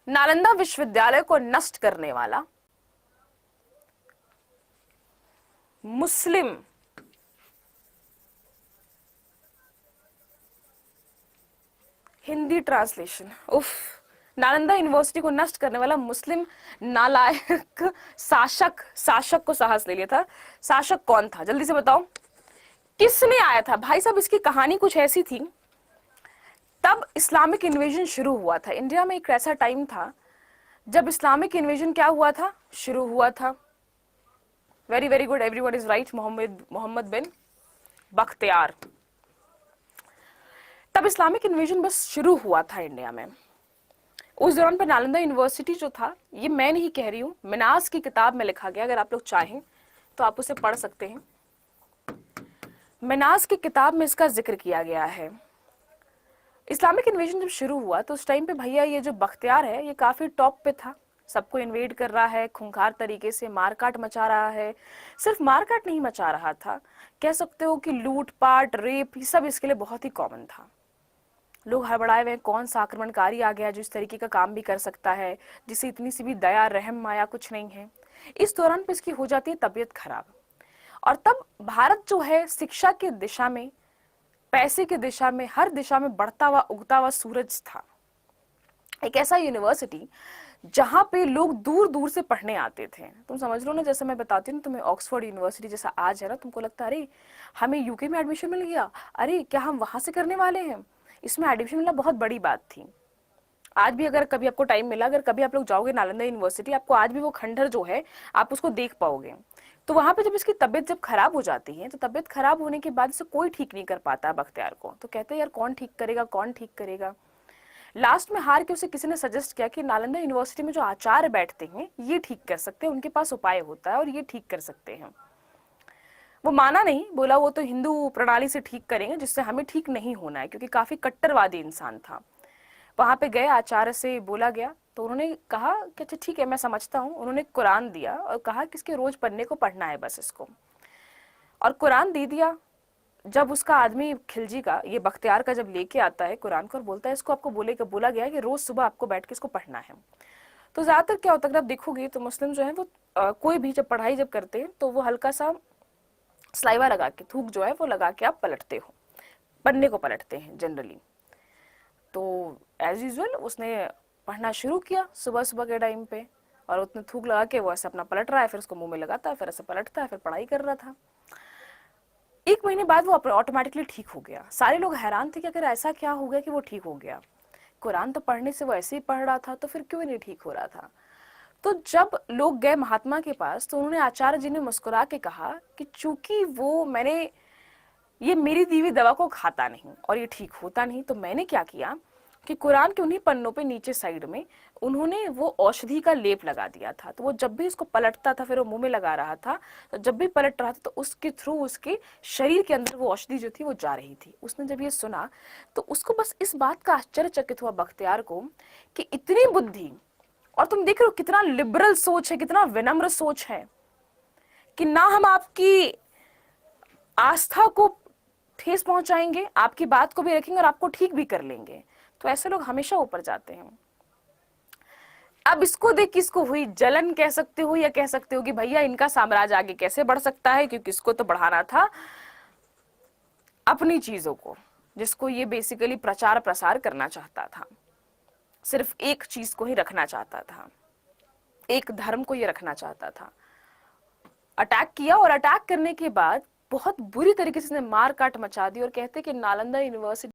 नालंदा विश्वविद्यालय को नष्ट करने वाला मुस्लिम हिंदी ट्रांसलेशन, उफ, नालंदा यूनिवर्सिटी को नष्ट करने वाला मुस्लिम नालायक शासक, शासक को साहस ले लिया था। शासक कौन था, जल्दी से बताओ, किसने आया था भाई साहब। इसकी कहानी कुछ ऐसी थी, तब इस्लामिक इन्वेजन शुरू हुआ था इंडिया में। एक ऐसा टाइम था जब इस्लामिक इन्वेजन क्या हुआ था, शुरू हुआ था। Very very good, everyone is right, Mohammad bin Bakhtiyar. तब इस्लामिक इन्वेजन बस शुरू हुआ था इंडिया में। उस दौरान पर नालंदा यूनिवर्सिटी जो था, ये मैं नहीं कह रही हूँ, मिनास की किताब में लिखा गया, अगर आप लोग चाहें तो आप उसे पढ़ सकते हैं। मिनास की किताब में इसका जिक्र किया गया है। इस्लामिक इन्वेजन जब शुरू हुआ तो उस टाइम पे भैया ये जो बख्तियार है ये काफी टॉप पे था, सबको इन्वेड कर रहा है, खूंखार तरीके से मारकाट मचा रहा है। सिर्फ मारकाट नहीं मचा रहा था, कह सकते हो कि लूटपाट, रेप, ये सब इसके लिए बहुत ही कॉमन था। लोग हड़बड़ाए हुए, कौन सा आक्रमणकारी आ गया जो इस तरीके का काम भी कर सकता है, जिसे इतनी सी भी दया रहम माया कुछ नहीं है। इस दौरान पे इसकी हो जाती है तबीयत खराब। और तब भारत जो है शिक्षा की दिशा में, पैसे की दिशा में, हर दिशा में बढ़ता हुआ उगता हुआ सूरज था। एक ऐसा यूनिवर्सिटी जहां पे लोग दूर दूर से पढ़ने आते थे। तुम समझ लो ना, जैसे मैं बताती हूँ तुम्हें, ऑक्सफोर्ड यूनिवर्सिटी जैसा आज है ना, तुमको लगता है अरे हमें यूके में एडमिशन मिल गया, अरे क्या हम वहां से करने वाले हैं। इसमें एडमिशन मिलना बहुत बड़ी बात थी। आज भी अगर कभी आपको टाइम मिला, अगर कभी आप लोग जाओगे नालंदा यूनिवर्सिटी, आपको आज भी वो खंडहर जो है आप उसको देख पाओगे। तो वहां पे जब इसकी तबीयत जब खराब हो जाती है, तो तबीयत खराब होने के बाद इसे कोई ठीक नहीं कर पाता बख्तियार को। तो कहते हैं यार कौन ठीक करेगा, कौन ठीक करेगा। लास्ट में हार के उसे किसी ने सजेस्ट किया कि नालंदा यूनिवर्सिटी में जो आचार्य बैठते हैं ये ठीक कर सकते हैं, उनके पास उपाय होता है और ये ठीक कर सकते हैं। वो माना नहीं, बोला वो तो हिंदू प्रणाली से ठीक करेंगे, जिससे हमें ठीक नहीं होना है, क्योंकि काफी कट्टरवादी इंसान था। वहां पे गए, आचार्य से बोला गया तो उन्होंने कहा कि अच्छा ठीक है मैं समझता हूँ। उन्होंने कुरान दिया और कहा कि इसके रोज पढ़ने को पढ़ना है बस इसको, और कुरान दे दिया। जब उसका आदमी खिलजी का, ये बख्तियार का, जब लेके आता है कुरान को और बोलता है इसको आपको बोला गया है कि रोज सुबह आपको बैठ के इसको पढ़ना है। तो ज्यादातर क्या होता है, अगर आप देखोगे तो मुस्लिम जो है वो कोई भी जब पढ़ाई जब करते हैं तो वो हल्का सा सलाइवा लगा के, थूक जो है वो लगा के आप पलटते हो, पढ़ने को पलटते हैं जनरली। तो एज यूजल उसने पढ़ना शुरू किया सुबह सुबह के टाइम पे, और उतने थूक लगा के वो ऐसे अपना पलट रहा है, फिर उसको मुंह में लगाता है, फिर ऐसे पलटता है, फिर पढ़ाई कर रहा था। 1 महीने बाद वो ऑटोमेटिकली ठीक हो गया। सारे लोग हैरान थे कि अगर ऐसा क्या हो गया कि वो ठीक हो गया, कुरान तो पढ़ने से वो ऐसे ही पढ़ रहा था, तो फिर क्यों नहीं ठीक हो रहा था। तो जब लोग गए महात्मा के पास तो उन्होंने, आचार्य जी ने मुस्कुरा के कहा कि चूंकि वो मैंने ये मेरी दी हुई दवा को खाता नहीं और ये ठीक होता नहीं, तो मैंने क्या किया कि कुरान के उन्हीं पन्नों पे नीचे साइड में उन्होंने वो औषधि का लेप लगा दिया था। तो वो जब भी इसको पलटता था, फिर वो मुंह में लगा रहा था, तो जब भी पलट रहा था तो उसके थ्रू उसके शरीर के अंदर वो औषधि जो थी वो जा रही थी। उसने जब ये सुना तो उसको बस इस बात का आश्चर्यचकित हुआ बख्तियार को कि इतनी बुद्धि, और तुम देख रहे हो कितना लिबरल सोच है, कितना विनम्र सोच है, कि ना हम आपकी आस्था को ठेस पहुंचाएंगे, आपकी बात को भी रखेंगे और आपको ठीक भी कर लेंगे। तो ऐसे लोग हमेशा ऊपर जाते हैं। अब इसको देख किसको हुई जलन, कह सकते हो, या कह सकते हो कि भैया इनका साम्राज्य आगे कैसे बढ़ सकता है, क्योंकि इसको तो बढ़ाना था अपनी चीजों को, जिसको ये बेसिकली प्रचार प्रसार करना चाहता था, सिर्फ एक चीज को ही रखना चाहता था, एक धर्म को ये रखना चाहता था। अटैक किया, और अटैक करने के बाद बहुत बुरी तरीके से मार काट मचा दी। और कहते कि नालंदा यूनिवर्सिटी